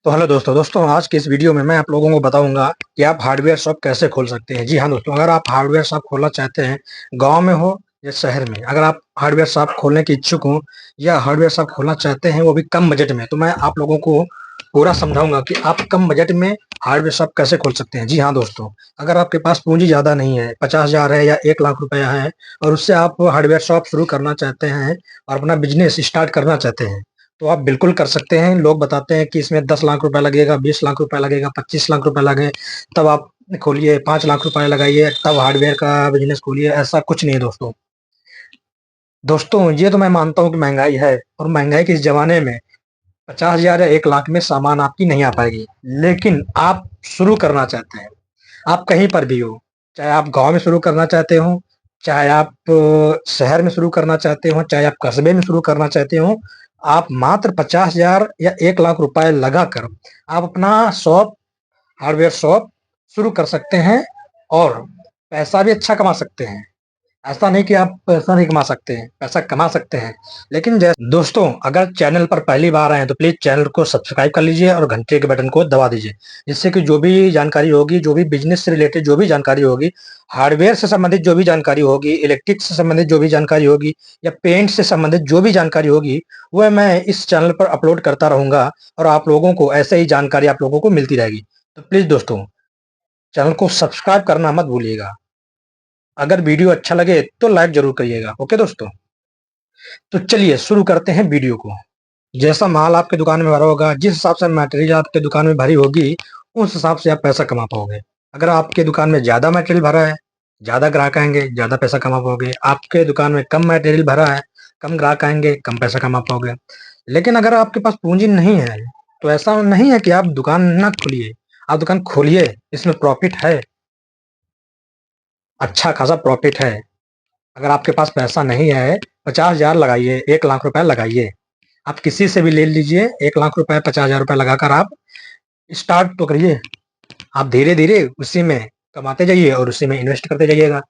तो हेलो दोस्तों आज की इस वीडियो में मैं आप लोगों को बताऊंगा कि आप हार्डवेयर शॉप कैसे खोल सकते हैं। जी हाँ दोस्तों, अगर आप हार्डवेयर शॉप खोलना चाहते हैं, गांव में हो या शहर में, अगर आप हार्डवेयर शॉप खोलने के इच्छुक हो या हार्डवेयर शॉप खोलना चाहते हैं वो भी कम बजट में, तो मैं आप लोगों को पूरा समझाऊंगा कि आप कम बजट में हार्डवेयर शॉप कैसे खोल सकते हैं। जी हाँ दोस्तों, अगर आपके पास पूंजी ज्यादा नहीं है, 50,000 है या 1 लाख रुपया है, और उससे आप हार्डवेयर शॉप शुरू करना चाहते हैं और अपना बिजनेस स्टार्ट करना चाहते हैं, तो आप बिल्कुल कर सकते हैं। लोग बताते हैं कि इसमें 10 लाख रुपया लगेगा, 20 लाख रुपया लगेगा, 25 लाख रुपया लगे तब आप खोलिए, 5 लाख रुपया लगाइए तब हार्डवेयर का बिजनेस खोलिए। ऐसा कुछ नहीं है दोस्तों। दोस्तों ये तो मैं मानता हूँ कि महंगाई है, और महंगाई के इस जमाने में 50,000 या 1 लाख में सामान आपकी नहीं आ पाएगी। लेकिन आप शुरू करना चाहते हैं, आप कहीं पर भी हो, चाहे आप गांव में शुरू करना चाहते हो, चाहे आप शहर में शुरू करना चाहते हो, चाहे आप कस्बे में शुरू करना चाहते हो, आप मात्र 50,000 या 1 लाख रुपए लगाकर आप अपना शॉप, हार्डवेयर शॉप शुरू कर सकते हैं और पैसा भी अच्छा कमा सकते हैं। ऐसा नहीं कि आप पैसा नहीं कमा सकते हैं, पैसा कमा सकते हैं। लेकिन जैसे दोस्तों, अगर चैनल पर पहली बार आए हैं तो प्लीज चैनल को सब्सक्राइब कर लीजिए और घंटे के बटन को दबा दीजिए, जिससे कि जो भी जानकारी होगी, जो भी बिजनेस से रिलेटेड जो भी जानकारी होगी, हार्डवेयर से संबंधित जो भी जानकारी होगी, इलेक्ट्रिक से संबंधित जो भी जानकारी होगी, या पेंट से संबंधित जो भी जानकारी होगी, वह मैं इस चैनल पर अपलोड करता रहूंगा और आप लोगों को ऐसे ही जानकारी आप लोगों को मिलती रहेगी। तो प्लीज दोस्तों, चैनल को सब्सक्राइब करना मत भूलिएगा। अगर वीडियो अच्छा लगे तो लाइक जरूर करिएगा। ओके दोस्तों, तो चलिए शुरू करते हैं वीडियो को। जैसा माल आपके दुकान में भरा होगा, जिस हिसाब से मटेरियल आपके दुकान में भरी होगी, उस हिसाब से आप पैसा कमा पाओगे। अगर आपके दुकान में ज्यादा मटेरियल भरा है, ज्यादा ग्राहक आएंगे, ज्यादा पैसा कमा पाओगे। आपके दुकान में कम मटेरियल भरा है, कम ग्राहक आएंगे, कम पैसा कमा पाओगे। लेकिन अगर आपके पास पूंजी नहीं है, तो ऐसा नहीं है कि आप दुकान ना खोलिए, आप दुकान खोलिए, इसमें प्रॉफिट है, अच्छा खासा प्रॉफिट है। अगर आपके पास पैसा नहीं है, 50,000 लगाइए, 1 लाख रुपया लगाइए, आप किसी से भी ले लीजिए। 1 लाख रुपए, 50,000 रुपया लगाकर आप स्टार्ट तो करिए। आप धीरे धीरे उसी में कमाते जाइए और उसी में इन्वेस्ट करते जाइएगा।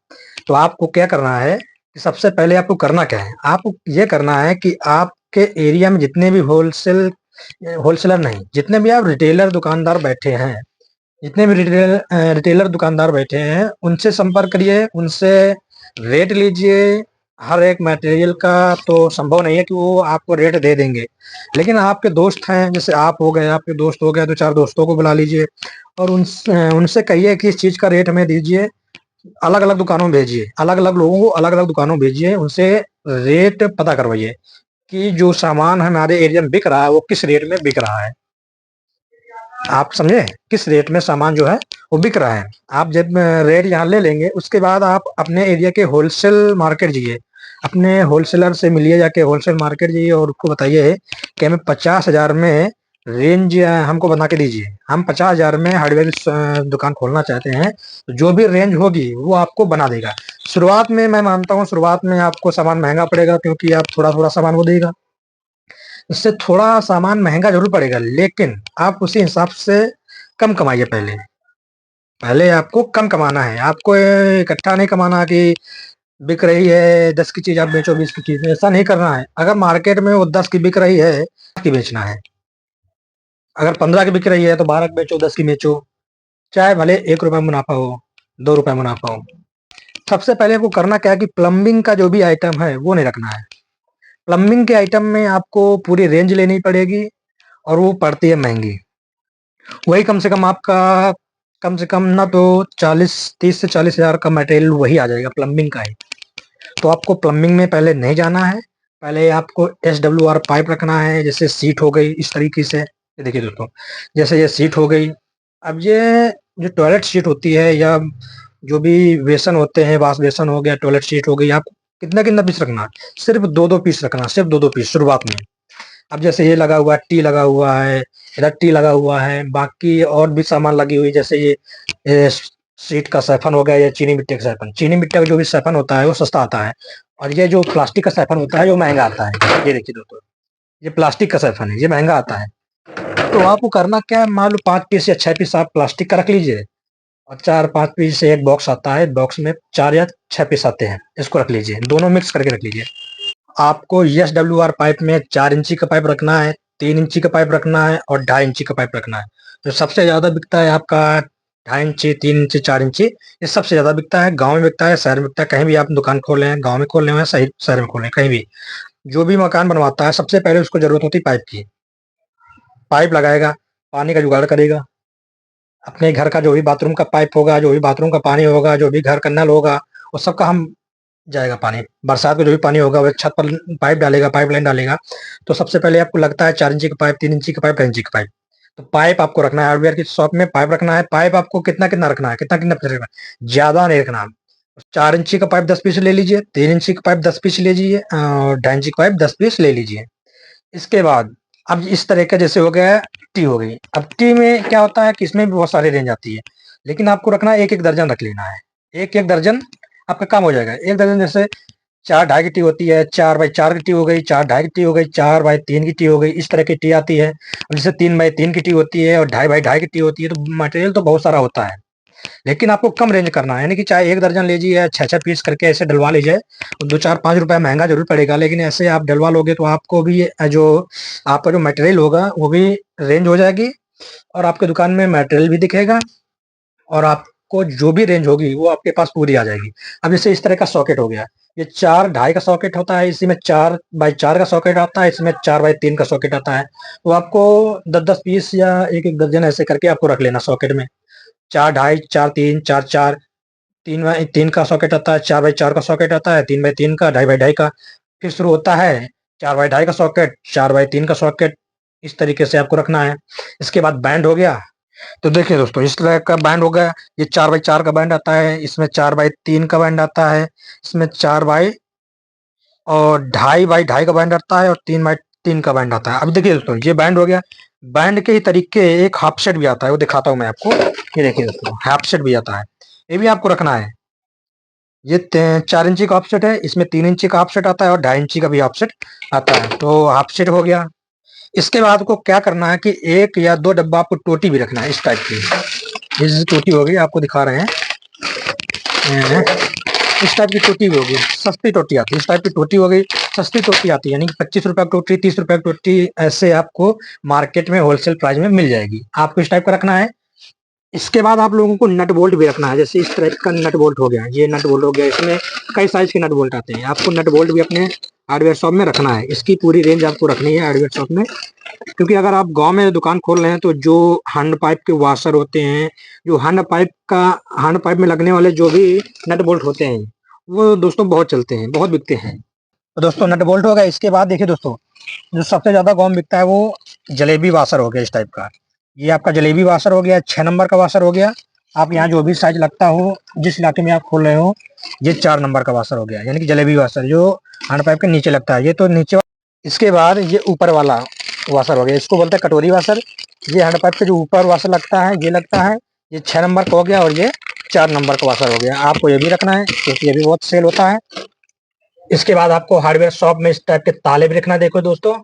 तो आपको क्या करना है कि सबसे पहले आपको करना क्या है, आपको ये करना है कि आपके एरिया में जितने भी होलसेलर नहीं, जितने भी आप रिटेलर दुकानदार बैठे हैं, जितने भी रिटेलर दुकानदार बैठे हैं, उनसे संपर्क करिए, उनसे रेट लीजिए। हर एक मटेरियल का तो संभव नहीं है कि वो आपको रेट दे देंगे, लेकिन आपके दोस्त हैं, जैसे आप हो गए, आपके दोस्त हो गए, दो चार दोस्तों को बुला लीजिए और उनसे उनसे कहिए कि इस चीज का रेट हमें दीजिए। अलग अलग दुकानों में भेजिए, अलग अलग लोगों को अलग अलग दुकानों में भेजिए, उनसे रेट पता करवाइए कि जो सामान हमारे एरिया में बिक रहा है वो किस रेट में बिक रहा है। आप समझे, किस रेट में सामान जो है वो बिक रहा है। आप जब रेट यहाँ ले लेंगे, उसके बाद आप अपने एरिया के होलसेल मार्केट जाइए, अपने होलसेलर से मिलिए, जाके होलसेल मार्केट जाइए और उसको बताइए कि हमें 50,000 में रेंज हमको बना के दीजिए। हम 50,000 में हार्डवेयर दुकान खोलना चाहते हैं, तो जो भी रेंज होगी वो आपको बना देगा। शुरुआत में मैं मानता हूँ, शुरुआत में आपको सामान महंगा पड़ेगा, क्योंकि आप थोड़ा थोड़ा सामान वो देगा, इससे थोड़ा सामान महंगा जरूर पड़ेगा, लेकिन आप उसी हिसाब से कम कमाइए। पहले पहले आपको कम कमाना है, आपको इकट्ठा नहीं कमाना कि बिक रही है 10 की चीज आप बेचो 20 की चीज, ऐसा नहीं करना है। अगर मार्केट में वो 10 की बिक रही है, 10 की बेचना है। अगर 15 की बिक रही है तो 12 की बेचो, 10 की बेचो, चाहे भले 1 रुपया मुनाफा हो, 2 रुपया मुनाफा हो। सबसे पहले आपको करना क्या है कि प्लम्बिंग का जो भी आइटम है वो नहीं रखना है। प्लम्बिंग के आइटम में आपको पूरी रेंज लेनी पड़ेगी, और वो पड़ती है महंगी। वही कम से कम आपका, कम से कम ना तो 30 से 40 हजार का मटेरियल वही आ जाएगा प्लम्बिंग का ही। तो आपको प्लम्बिंग में पहले नहीं जाना है। पहले आपको SWR पाइप रखना है, जैसे सीट हो गई इस तरीके से। ये देखिए दोस्तों, जैसे ये सीट हो गई। अब ये जो टॉयलेट सीट होती है, या जो भी बेसन होते हैं, वाश बेसन हो गया, टॉयलेट सीट हो गई, आप कितना कितना पीस रखना है? सिर्फ दो दो पीस रखना, सिर्फ दो दो पीस शुरुआत में। अब जैसे ये लगा हुआ है, टी लगा हुआ है, इधर टी लगा हुआ है, बाकी और भी सामान लगी हुई, जैसे ये सीट का सैफन हो गया, या चीनी मिट्टी का सैफन। चीनी मिट्टी का जो भी सैफन होता है वो सस्ता आता है, और ये जो प्लास्टिक का सैफन होता है जो महंगा आता है। ये देखिए दोस्तों, ये प्लास्टिक का सैफन है, ये महंगा आता है। तो आपको करना क्या है, मान लो 5 पीस या 6 पीस आप प्लास्टिक का रख लीजिए, और 4-5 पीस से एक बॉक्स आता है, बॉक्स में 4 या 6 पीस आते हैं, इसको रख लीजिए, दोनों मिक्स करके रख लीजिए। आपको SWR पाइप में 4 इंची का पाइप रखना है, 3 इंची का पाइप रखना है और 2.5 इंची का पाइप रखना है। जो सबसे ज़्यादा बिकता है आपका 2.5 इंची, 3 इंची, 4 इंची, ये सबसे ज़्यादा बिकता है। गाँव में बिकता है, शहर में बिकता है, कहीं भी आप दुकान खोल रहे हैं, गाँव में खोल रहे हैं, सही शहर में खोल रहे हैं, कहीं भी जो भी मकान बनवाता है सबसे पहले उसको जरूरत होती है पाइप की। पाइप लगाएगा, पानी का जुगाड़ करेगा, अपने घर का जो भी बाथरूम का पाइप होगा, जो भी बाथरूम का पानी होगा, जो भी घर का नल होगा, वो सबका हम जाएगा पानी। बरसात में जो भी पानी होगा वो छत पर पाइप डालेगा, पाइप लाइन डालेगा। तो सबसे पहले आपको लगता है 4 इंची का पाइप, 3 इंची का पाइप, 2.5 इंची का पाइप। तो पाइप आपको रखना है, हार्डवेयर की शॉप में पाइप रखना है। पाइप आपको कितना कितना रखना है, कितना कितना रखना है, ज्यादा नहीं रखना। 4 इंची का पाइप 10 पीस ले लीजिए, 3 इंची का पाइप 10 पीस ले लीजिए, और 2.5 इंची का पाइप 10 पीस ले लीजिए। इसके बाद अब इस तरह का जैसे हो गया टी हो गई। अब टी में क्या होता है कि इसमें भी बहुत सारी रेंज आती है, लेकिन आपको रखना है एक एक दर्जन रख लेना है। एक एक दर्जन आपका काम हो जाएगा। एक दर्जन जैसे 4 ढाई की टी होती है, 4x4 की टी हो गई, 4 ढाई की टी हो गई, 4x3 की टी हो गई, इस तरह की टी आती है। और जैसे 3x3 की टी होती है और 2.5x2 की टी होती है। तो मटेरियल तो बहुत सारा होता है, लेकिन आपको कम रेंज करना है, यानी कि चाहे एक दर्जन लीजिए या 6-6 पीस करके ऐसे डलवा लीजिए। 2 4 5 रुपए महंगा जरूर पड़ेगा, लेकिन ऐसे आप डलवा लोगे तो आपको भी जो आपका जो मटेरियल होगा वो भी रेंज हो जाएगी, और आपके दुकान में मटेरियल भी दिखेगा, और आपको जो भी रेंज होगी वो आपके पास पूरी आ जाएगी। अब जैसे इस तरह का सॉकेट हो गया, ये 4 ढाई का सॉकेट होता है, इसी में 4x4 का सॉकेट आता है, इसमें 4x3 का सॉकेट आता है। तो आपको 10-10 पीस या एक एक दर्जन ऐसे करके आपको रख लेना सॉकेट में। 4 ढाई, 4 3, 4 4, 3x3 का सॉकेट आता है, 4x4 का सॉकेट आता है, 3x3 का, 2.5x2 का। फिर शुरू होता है 4x2 का सॉकेट, 4x3 का सॉकेट। इस तरीके से आपको रखना है। इसके बाद बैंड हो गया। तो देखिए दोस्तों, इस तरह का बैंड हो गया। ये 4x4 का बैंड आता है, इसमें 4x3 का बैंड आता है, इसमें 4 और 2.5x2 का बैंड आता है, और 3x3 का बैंड आता है। अब देखिए दोस्तों, ये बैंड हो गया। बैंड के ही तरीके एक हाफ सेट भी आता है, वो दिखाता हूँ मैं आपको। ये देखिए दोस्तों, हाफ सेट भी आता है, ये भी आपको रखना है। ये 4 इंची का ऑफसेट है, इसमें 3 इंची का ऑफसेट आता है, और 2.5 इंची का भी ऑफसेट आता है। तो हाफ सेट हो गया। इसके बाद आपको क्या करना है कि 1 या 2 डब्बा आपको टोटी भी रखना है, इस टाइप की। ये जैसे टोटी होगी, आपको दिखा रहे हैं। इस टाइप की टोटी भी होगी, सस्ती टोटी आती है। इस टाइप की टोटी हो गई, सस्ती टोटी आती है, यानी कि 25 रुपए की टोटी, 30 रुपए की टोटी, ऐसे आपको मार्केट में होलसेल प्राइस में मिल जाएगी। आपको इस टाइप का रखना है। इसके बाद आप लोगों को नट बोल्ट भी रखना है। जैसे इस टाइप का नट बोल्ट हो गया, ये नट बोल्ट हो गया, इसमें कई साइज के नट बोल्ट आते हैं। आपको नट बोल्ट भी अपने हार्डवेयर शॉप में रखना है। इसकी पूरी रेंज आपको रखनी है हार्डवेयर शॉप में, क्योंकि अगर आप गांव में दुकान खोल रहे हैं तो जो हैंड पाइप के वाशर होते हैं, जो हैंड पाइप में लगने वाले जो भी नट बोल्ट होते हैं, वो दोस्तों बहुत चलते हैं, बहुत बिकते हैं। तो दोस्तों, नट बोल्ट हो गया। इसके बाद देखिए दोस्तों, जो सबसे ज्यादा गाँव में बिकता है वो जलेबी वाशर हो गया, इस टाइप का। ये आपका जलेबी वाशर हो गया, 6 नंबर का वाशर हो गया। आप यहाँ जो भी साइज लगता हो, जिस इलाके में आप खोल रहे हो, ये 4 नंबर का वाशर हो गया, यानी कि जलेबी वाशर, जो हैंड पाइप के नीचे लगता है। ये तो नीचे। इसके बाद ये ऊपर वाला वाशर हो गया, इसको बोलते हैं कटोरी वाशर। ये हैंड पाइप के जो ऊपर वाशर लगता है, ये लगता है। ये 6 नंबर का हो गया, और ये 4 नंबर का वाशर हो गया। आपको ये भी रखना है, क्योंकि ये भी बहुत सेल होता है। इसके बाद आपको हार्डवेयर शॉप में इस टाइप के ताले भी रखना है। देखो दोस्तों,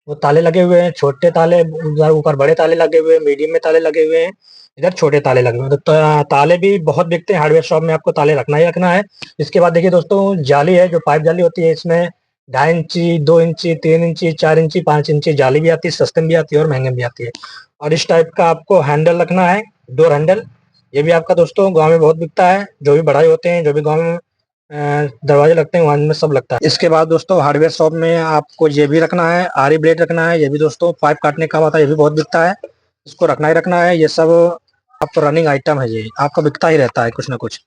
वो ताले लगे हुए हैं, छोटे ताले, उधर ऊपर बड़े ताले लगे हुए हैं, मीडियम में ताले लगे हुए हैं, इधर छोटे ताले लगे हुए हैं। तो ताले भी बहुत बिकते हैं हार्डवेयर शॉप में, आपको ताले रखना ही रखना है। इसके बाद देखिए दोस्तों, जाली है, जो पाइप जाली होती है, इसमें 2.5 इंची, 2 इंची, 3 इंची, 4 इंची, 5 इंची जाली भी आती है, सस्ते में भी आती है और महंगे में भी आती है। और इस टाइप का आपको हैंडल रखना है, डोर हैंडल। ये भी आपका दोस्तों गाँव में बहुत बिकता है। जो भी बढ़ाई होते हैं, जो भी गाँव में दरवाजे लगते हैं, वहां में सब लगता है। इसके बाद दोस्तों, हार्डवेयर शॉप में आपको ये भी रखना है, आरी ब्लेड रखना है। ये भी दोस्तों पाइप काटने का आता है, ये भी बहुत बिकता है, इसको रखना ही रखना है। ये सब आपको रनिंग आइटम है, ये आपका बिकता ही रहता है कुछ ना कुछ।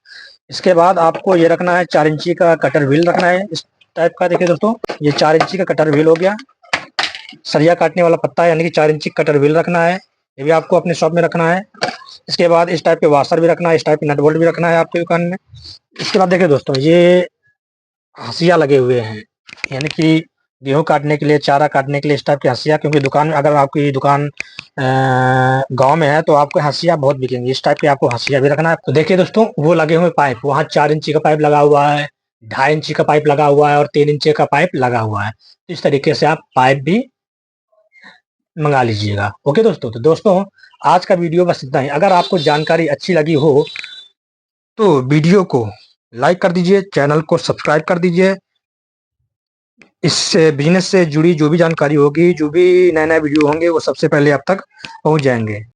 इसके बाद आपको ये रखना है, 4 इंची का कटर व्हील रखना है, इस टाइप का। देखिए दोस्तों, ये 4 इंची का कटर व्हील हो गया, सरिया काटने वाला पत्ता है, यानी कि 4 इंची कटर व्हील रखना है। ये भी आपको अपने शॉप में रखना है। इसके बाद इस टाइप के वाशर भी रखना है, इस टाइप के नट बोल्ट भी रखना है आपकी दुकान में। इसके बाद देखिए दोस्तों, ये हंसिया लगे हुए हैं, यानी कि गेहूं काटने के लिए, चारा काटने के लिए इस टाइप की हंसिया। क्योंकि दुकान में, अगर आपकी दुकान गांव में है तो आपको हंसिया बहुत बिकेंगी। इस टाइप के आपको हंसिया भी रखना है। तो देखिए दोस्तों, वो लगे हुए पाइप, वहाँ 4 इंची का पाइप लगा हुआ है, 2.5 इंची का पाइप लगा हुआ है, और 3 इंची का पाइप लगा हुआ है। इस तरीके से आप पाइप भी मंगा लीजिएगा। ओके दोस्तों, तो दोस्तों आज का वीडियो बस इतना ही। अगर आपको जानकारी अच्छी लगी हो तो वीडियो को लाइक कर दीजिए, चैनल को सब्सक्राइब कर दीजिए, इस बिजनेस से जुड़ी जो भी जानकारी होगी, जो भी नए नए वीडियो होंगे, वो सबसे पहले आप तक पहुंच जाएंगे।